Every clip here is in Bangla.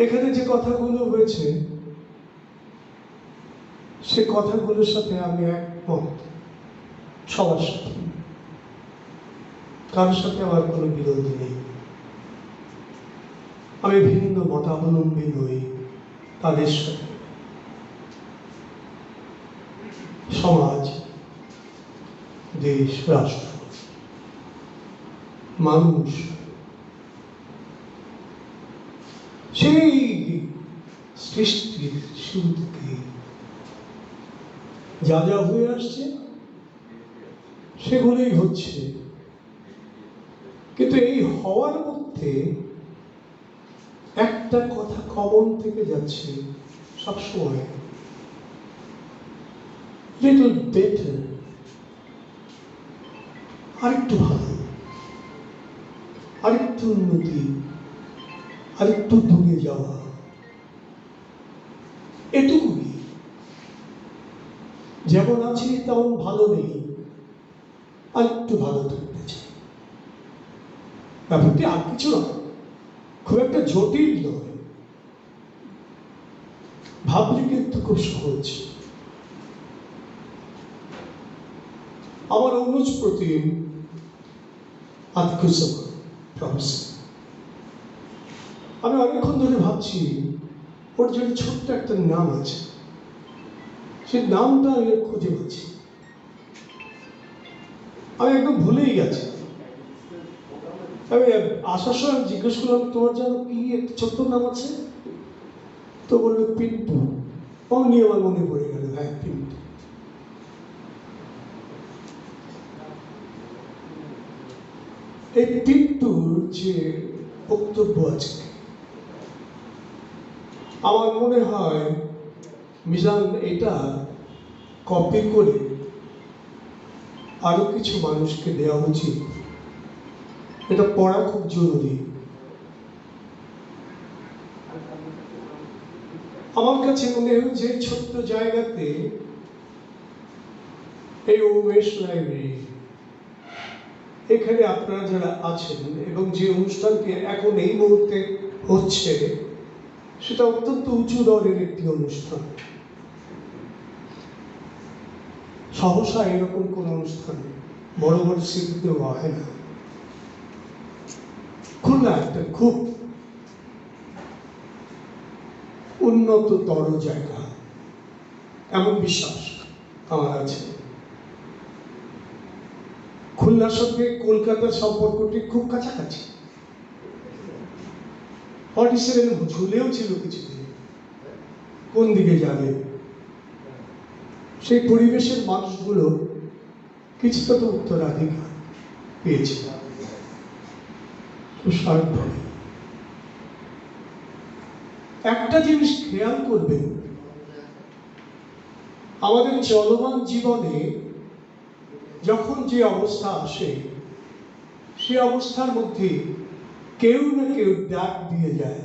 এখানে যে কথাগুলো হয়েছে সে কথাগুলোর সাথে আমি একমত, সবার সাথে, কারোর সাথে আমার কোনো বিরোধী নেই। আমি ভিন্ন মতাবলম্বী নই তাদের সাথে। সমাজ, দেশ, রাষ্ট্র, মানুষ সেই সৃষ্টির শুরু থেকে যা যা হয়ে আসছে সেগুলোই হচ্ছে, কিন্তু এই হওয়ার মধ্যে একটা কথা কমন থেকে যাচ্ছে সবসময়, লিটল বেটার, আরেকটু ভালো, আরেকটু উন্নতি, আরেকটু দূরে যাওয়া, এটুকুই। যেমন আছি তেমন ভালো নেই, আরেকটু ভালো থাকতে চাই। ব্যাপারটি আর কিছু নয়, খুব একটা জটিল নয়, ভাবলে কিন্তু খুব সহজ। আমার অনুজ প্রতিম প্রফেসর, আমি অনেকক্ষণ ধরে ভাবছি ওর জন্য ছোট্ট একটা নাম আছে, সে নামটা আমি খুঁজে পাচ্ছি, আমি একদম ভুলেই গেছি। আমি আসার সময় জিজ্ঞেস করলাম তোমার যেন কি একটা ছোট্ট নাম আছে, তো বললো পিন্টু। অমনি আমার মনে পড়ে গেল, হ্যাঁ পিন্টু। এই পিন্টুর যে বক্তব্য আছে, আমার মনে হয় মিজান এটা কপি করে আরো কিছু মানুষকে দেওয়া উচিত। এটা পড়া খুব জরুরি। আমার কাছে মনে হচ্ছে এই ছোট্ট জায়গাতে এই উমেশ লাইব্রেরি, এখানে আপনারা যারা আছেন এবং যে অনুষ্ঠানটি এখন এই মুহূর্তে হচ্ছে সেটা অত্যন্ত উঁচু দরের একটি অনুষ্ঠান। সহসা এরকম কোন অনুষ্ঠান বড় বড় স্বীকৃতিও হয় না। খুলনা একটা খুব উন্নততর জায়গা, এমন বিশ্বাস আমার আছে। খুলনার সঙ্গে কলকাতার সম্পর্কটি খুব কাছাকাছি। 47 ঝুলেও ছিল কিছুদিন, কোন দিকে যাবে। সেই পরিবেশের মানুষগুলো কিছুটা তো উত্তরাধিকার পেয়েছে। একটা জিনিস খেয়াল করবেন, আমাদের চলমান জীবনে যখন যে অবস্থা আসে সে অবস্থার মধ্যে কেউ না কেউ ডাক দিয়ে যায়।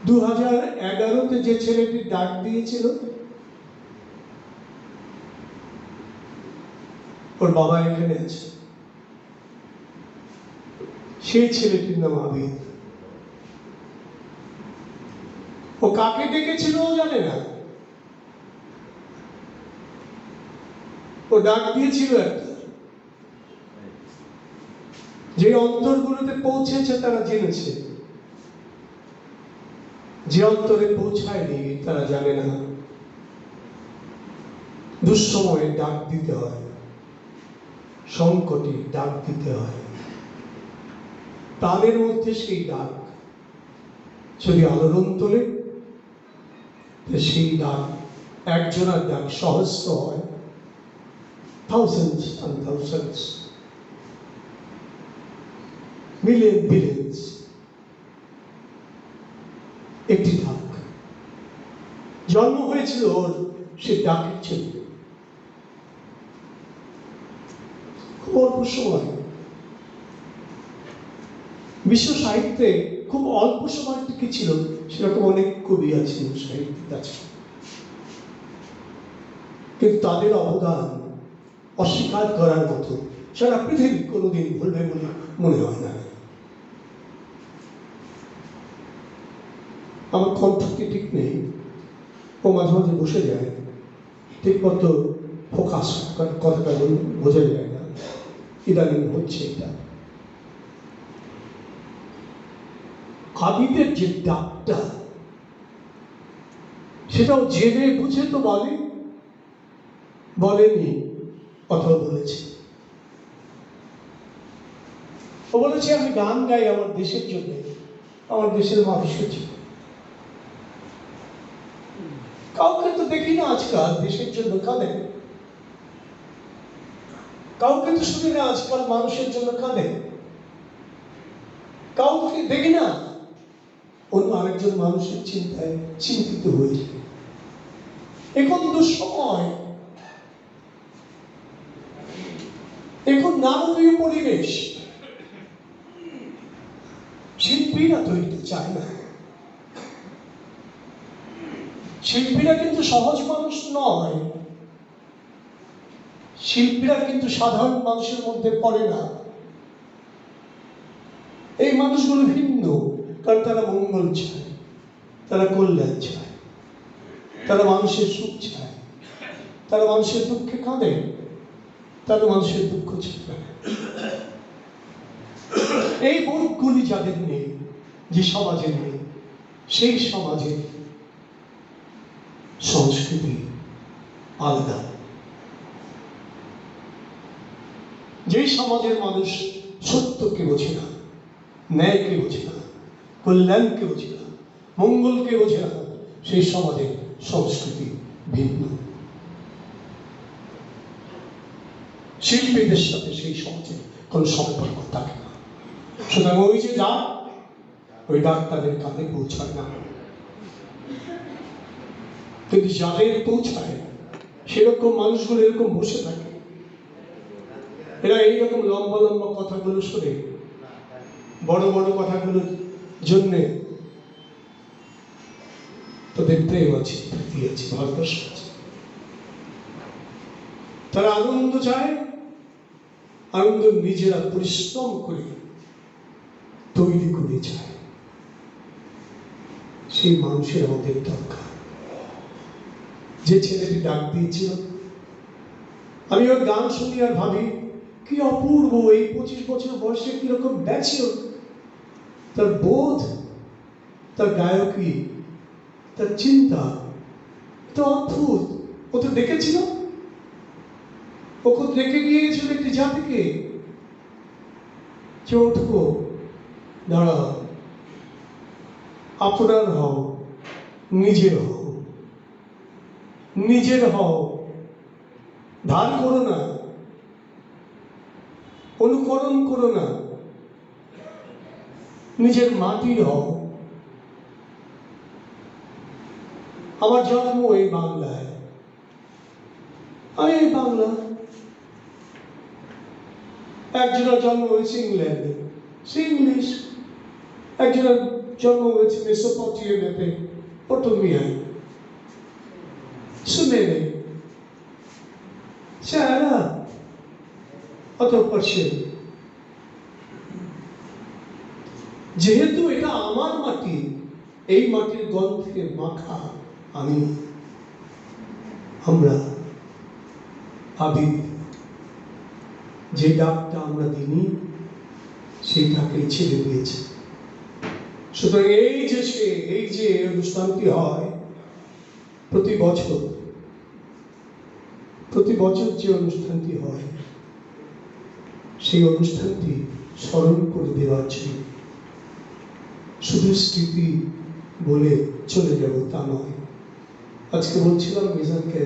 2011-তে যে ছেলেটি ডাক দিয়েছিল ওর বাবা এখানে আছে, সেই ছেলেটির নাম আবিদ। ও কাকে ডেকেছিল ও জানে না, ও ডাক দিয়েছিল একটা, যে অন্তরগুলোতে পৌঁছেছে তারা জেনেছে, যে অন্তরে পৌঁছায়নি তারা জানে না। দুঃসময়ে ডাক দিতে হয়, সংকটে ডাক দিতে হয়। তাদের মধ্যে সেই ডাক যদি আলোড়ন তোলে, সেই ডাক একজনের ডাক সহস্র হয়, thousands and thousands, billions একটি ডাক জন্ম হয়েছিল ওর, সে ডাকের ছিল। খুব অল্প সময় বিশ্ব সাহিত্যে খুব অল্প সময় টিকে ছিল, সেরকম অনেক কবি আছেন, সাহিত্যিক আছে, কিন্তু তাদের অবদান অস্বীকার করার মতো সারা পৃথিবী কোনোদিন ভুলবে বলে মনে হয় না। আমার কণ্ঠ কি ঠিক নেই, ও মাঝে মাঝে বসে যায়, ঠিক মতো ফোকাস কথাটা বোঝা যায় না, ইদানিং হচ্ছে এটা। আবিদের যে ডাকটা, সেটাও জেনে বুঝে তো বলেনি, অথবা বলেছে। ও বলেছে আমি গান গাই আমার দেশের জন্য, আমার দেশের মানুষের জন্য। কাউকে তো দেখি না আজকাল দেশের জন্য কাঁদে, কাউকে তো শুনি না আজকাল মানুষের জন্য কাঁদে, কাউকে দেখি না অন্য আরেকজন মানুষের চিন্তায় চিন্তিত হয়ে যায়। এখন দুঃসময়, এখন নারকীয় পরিবেশ, শিল্পীরা তো এটা চায় না। শিল্পীরা কিন্তু সহজ মানুষ নয়, শিল্পীরা কিন্তু সাধারণ মানুষের মধ্যে পড়ে না। এই মানুষগুলো ভিন্ন, কারণ তারা মঙ্গল চায়, তারা কল্যাণ চায়, তারা মানুষের সুখ চায়, তারা মানুষের দুঃখে কাঁদে, তারা মানুষের দুঃখ চায়। এই বোধগুলি যাদের নেই, যে সমাজের নেই, সেই সমাজের সংস্কৃতি আলাদা। যেই সমাজের মানুষ সত্যকে বোঝে না, ন্যায়কে বোঝে না, কল্যাণকে বোঝে না, মঙ্গলকে বোঝে না, সেই সমাজের সংস্কৃতি ভিন্ন। শিল্পীদের সাথে সেই সমাজের কোনো সম্পর্ক থাকে না। সুতরাং ওই যে ডাক, ওই ডাক তাদের কানে পৌঁছায় না। কিন্তু যাদের পৌঁছায়, সেরকম মানুষগুলো এরকম বসে থাকে, এরা এইরকম লম্বা লম্বা কথাগুলো শুনে, বড় বড় কথাগুলোর জন্যে তাদের প্রেম আছে, প্রীতি আছে, ভালোবাসা আছে। তারা আনন্দ চায়, আনন্দ নিজেরা পরিশ্রম করে তৈরি করে চায়। সেই মানুষের আমাদের দরকার। যে ছেলেটি ডাক দিয়েছিল, আমি ওর গান শুনি আর ভাবি কি অপূর্ব, এই 25 বছর বয়সে কিরকম ব্যাচিও, তার বোধ, তার গায়কী, তার চিন্তা, তো অদ্ভুত। ও তো দেখেছিল, ওকে দেখে গিয়েছিল একটি জাতিকে, যে ওঠো, দাঁড়াও, আপনার হও, নিজের হও, নিজের হও, ধার করো না, অনুকরণ করো না, নিজের মাটির হও। আমার জন্ম এই বাংলায়, আমি এই বাংলা। একজনের জন্ম হয়েছে ইংল্যান্ডে, সে ইংলিশ। একজনের জন্ম হয়েছে মেসোপটেমিয়াতে, পটোমিয়ায়, সুমেরে, সে আরব, অথবা পার্সিয়ান। যেহেতু এটা আমার মাটি, এই মাটির গন্ধে মাখা আমি, আমরা আবিদ। যে ডাকটা আমরা দিইনি, সেই ডাকেই ছেড়ে দিয়েছে। সুতরাং এই যে অনুষ্ঠানটি হয় প্রতি বছর যে অনুষ্ঠানটি হয়, সেই অনুষ্ঠানটি স্মরণ করে দেওয়ার জন্য, শুধু স্মৃতি বলে চলে যাব তা নয়। আজকে বলছিলাম মিজানকে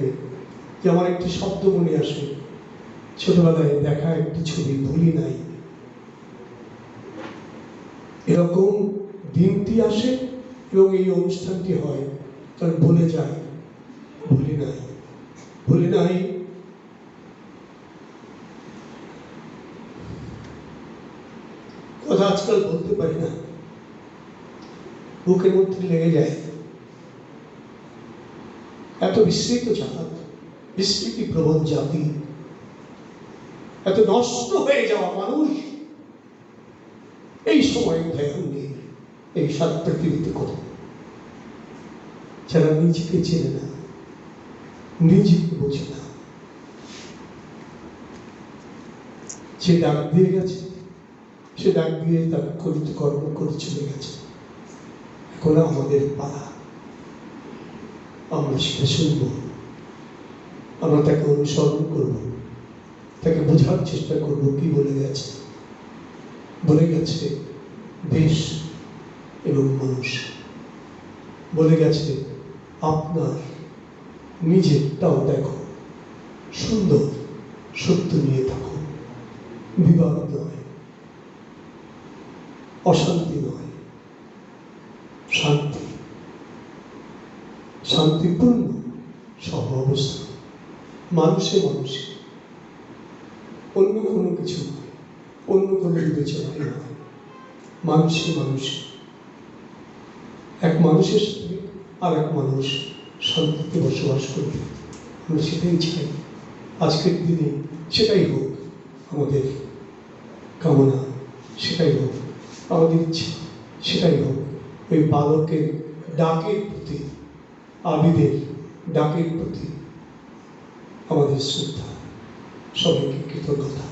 যে আমার একটি শব্দ মনে আসে, ছোটবেলায় দেখা একটি ছবি, ভুলি নাই। এরকম দিনটি আসে এবং এই অনুষ্ঠানটি হয়, তার ভুলে যায়, ভুলি নাই, ভুলি নাই। কথা আজকাল বলতে পারি না, বুকের মধ্যে লেগে যায়। এত বিস্মৃত জাত, বিস্মৃতি প্রবণ জাতি, এত নষ্ট হয়ে যাওয়া মানুষ এই সময় উদয়ন নেই এই সাত পৃথিবীতে কোথাও। যারা নিজেকে চেনে না, নিজেকে বোঝে না, সে ডাক দিয়ে গেছে, সে ডাক দিয়ে তার করিত কর্ম করে চলে গেছে। এখন আমাদের পালা, আমরা সেটা শুনব, আমরা তাকে অনুসরণ করব, তাকে বোঝার চেষ্টা করব কি বলে গেছে। বলে গেছে দেশ এবং মানুষ, বলে গেছে আপনার নিজেরটাও দেখো, সুন্দর সত্য নিয়ে থাকো, বিবাদ নয়, অশান্তি নয়, শান্তি, শান্তিপূর্ণ সহ অবস্থা, মানুষে মানুষে, অন্য কোনো কিছু নয়, অন্য কোনো বিবেচনায় নয়, মানুষে মানুষে, এক মানুষের সাথে আর এক মানুষ শান্তিতে বসবাস করবে। আমরা সেটাই চাই, আজকের দিনে সেটাই হোক আমাদের কামনা, সেটাই হোক আমাদের ইচ্ছা, সেটাই হোক। ওই বালকের ডাকের প্রতি, আবিদের ডাকের প্রতি আমাদের শ্রদ্ধা, সবাইকে কৃতজ্ঞতা।